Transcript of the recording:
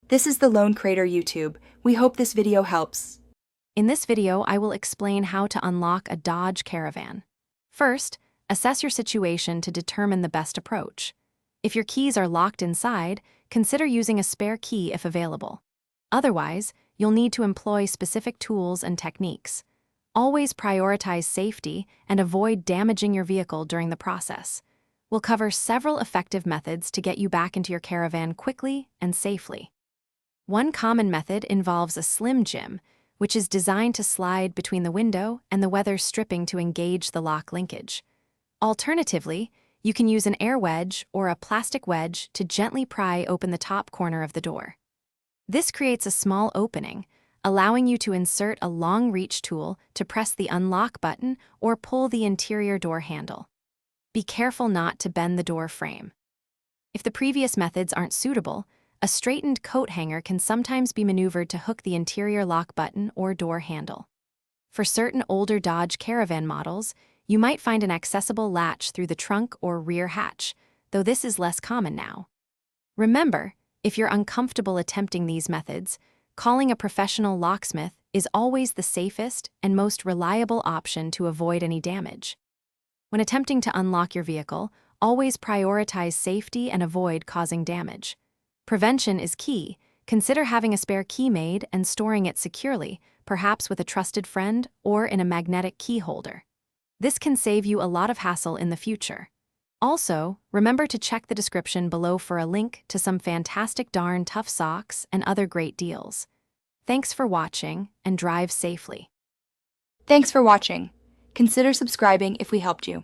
This is the Lone Crater YouTube. We hope this video helps. In this video, I will explain how to unlock a Dodge Caravan. First, assess your situation to determine the best approach. If your keys are locked inside, consider using a spare key if available. Otherwise, you'll need to employ specific tools and techniques. Always prioritize safety and avoid damaging your vehicle during the process. We'll cover several effective methods to get you back into your caravan quickly and safely. One common method involves a slim jim, which is designed to slide between the window and the weather stripping to engage the lock linkage. Alternatively, you can use an air wedge or a plastic wedge to gently pry open the top corner of the door. This creates a small opening, allowing you to insert a long-reach tool to press the unlock button or pull the interior door handle. Be careful not to bend the door frame. If the previous methods aren't suitable, a straightened coat hanger can sometimes be maneuvered to hook the interior lock button or door handle. For certain older Dodge Caravan models, you might find an accessible latch through the trunk or rear hatch, though this is less common now. Remember, if you're uncomfortable attempting these methods, calling a professional locksmith is always the safest and most reliable option to avoid any damage. When attempting to unlock your vehicle, always prioritize safety and avoid causing damage. Prevention is key. Consider having a spare key made and storing it securely, perhaps with a trusted friend or in a magnetic key holder. This can save you a lot of hassle in the future. Also, remember to check the description below for a link to some fantastic darn tough socks and other great deals. Thanks for watching and drive safely. Thanks for watching. Consider subscribing if we helped you.